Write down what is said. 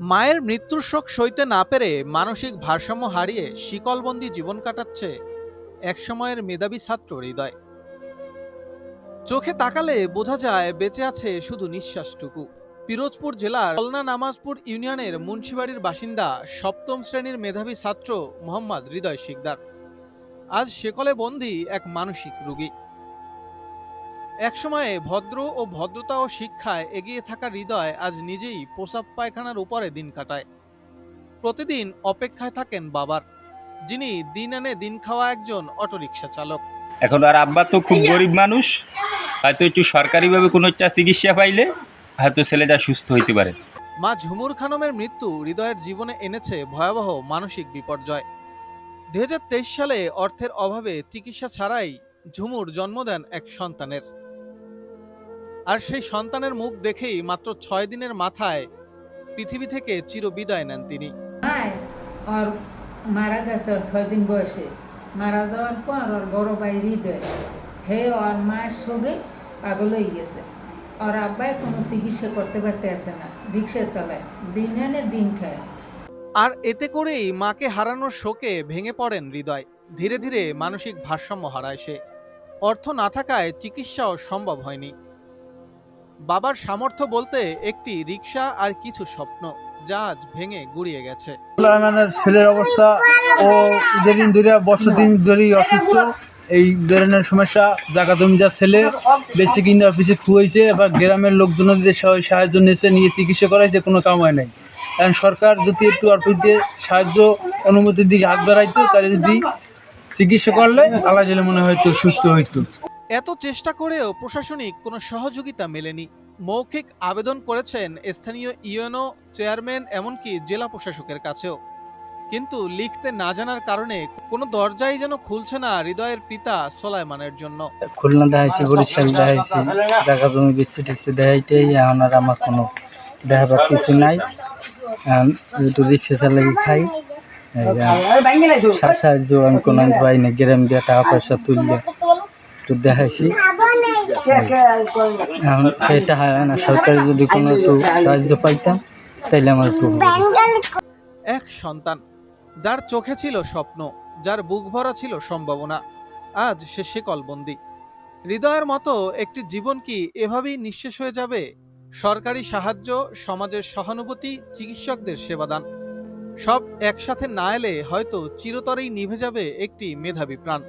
মায়ের মৃত্যুর শোক সইতে না পেরে মানসিক ভারসাম্য হারিয়ে শিকলবন্দি জীবন কাটাচ্ছে একসময়ের মেধাবী ছাত্র হৃদয়। চোখে তাকালে বোঝা যায় বেঁচে আছে শুধু নিঃশ্বাসটুকু। পিরোজপুর জেলার খুলনা নামাজপুর ইউনিয়নের মুন্সিবাড়ির বাসিন্দা সপ্তম শ্রেণীর মেধাবী ছাত্র মোহাম্মদ হৃদয় শিকদার আজ সেকলে বন্দী এক মানসিক রোগী। একসময়ে ভদ্র ও ভদ্রতা ও শিক্ষায় এগিয়ে থাকা হৃদয় আজ নিজেই প্রসাব পায়খানার উপরে দিন কাটায়। প্রতিদিন অপেক্ষায় থাকেন বাবার, যিনি দিন আনে দিন খাওয়া একজন অটোরিকশা চালক। এখন আর আব্বা তো খুব গরিব মানুষ, হয়তো একটু সরকারিভাবে কোনো একটা চিকিৎসা পাইলে হয়তো ছেলেটা সুস্থ হইতে পারে। মা ঝুমুর খানমের মৃত্যু হৃদয়ের জীবনে এনেছে ভয়াবহ মানসিক বিপর্যয়। ২০২৩ সালে অর্থের অভাবে চিকিৎসা ছাড়াই ঝুমুর জন্ম দেন এক সন্তানের। আর সেই সন্তানের মুখ দেখেই মাত্র ৬ দিনের মাথায় পৃথিবী থেকে চিরবিদায় নেন তিনি। আর মারা গেছে ৬ দিন বয়সে। মারা যাওয়ার পর ওর বড় ভাই হৃদয় হে ওর মায়ের সঙ্গে পাগল হয়ে গেছে। ওর আব্বাই কোনো চিকিৎসা করতে পারতে আসে না, রিক্সা চালায়, দিন আনে দিন খায়। আর এতে করেই মাকে হারানোর শোকে ভেঙে পড়েন হৃদয়। ধীরে ধীরে মানসিক ভারসাম্য হারায় সে। অর্থ না থাকায় চিকিৎসাও সম্ভব হয়নি। বাবার সামর্থ্য বলতে একটি রিক্সা আর কিছু স্বপ্ন, যা আজ ভেঙে গুড়িয়ে গেছে। ছেলের অবস্থা ও যেদিন ধরে বছরদিন ধরেই অসুস্থ, এই ধরনের সমস্যা। জায়গা জমিদার ছেলে বেশি কিনে অফিসে খুঁয়েছে, এবার গ্রামের লোকজনদের সাহায্য নিয়ে চিকিৎসা করাইছে, কোনো কামাই নাই। কারণ সরকার যদি একটু অল্প দিয়ে সাহায্য অনুমতি দিয়ে হাত বাড়াইতো, তাহলে যদি চিকিৎসা করলে আল্লাহ জেলে মনে হয়তো সুস্থ হইতো। এত চেষ্টা করেও প্রশাসনিক কোনো সহযোগিতা মেলেনি। মৌখিক আবেদন করেছেন স্থানীয় ইউএনও চেয়ারম্যান, এমনকি জেলা প্রশাসকের কাছেও, কিন্তু লিখতে না জানার কারণে কোনো দরজাই যেন খুলছে না হৃদয়ের পিতা সোলাইমানের জন্য। খুলনা দেখাইছি, বরিশাল দেখাইছি, জায়গা জমি বেশি টেসি দেখাইতেই এখন আর আমার কোনো দেখাবার কিছু নাই। একটু রিক্সা চালাই খাই, সাহায্য আমি কোনো পাই না। গ্রাম দিয়ে টাকা পয়সা তুললে একটু দেখাইছি, এখন এটা হয় না। সরকারি যদি কোনো একটু সাহায্য পাইতাম তাইলে আমার একটু। এক সন্তান যার চোখে ছিল স্বপ্ন, যার বুক ভরা ছিল সম্ভাবনা, আজ সে শিকলবন্দি। হৃদয়ের মতো একটি জীবন কি এভাবেই নিঃশেষ হয়ে যাবে? সরকারি সাহায্য, সমাজের সহানুভূতি, চিকিৎসকদের সেবাদান সব একসাথে না এলে হয়তো চিরতরেই নিভে যাবে একটি মেধাবী প্রাণ।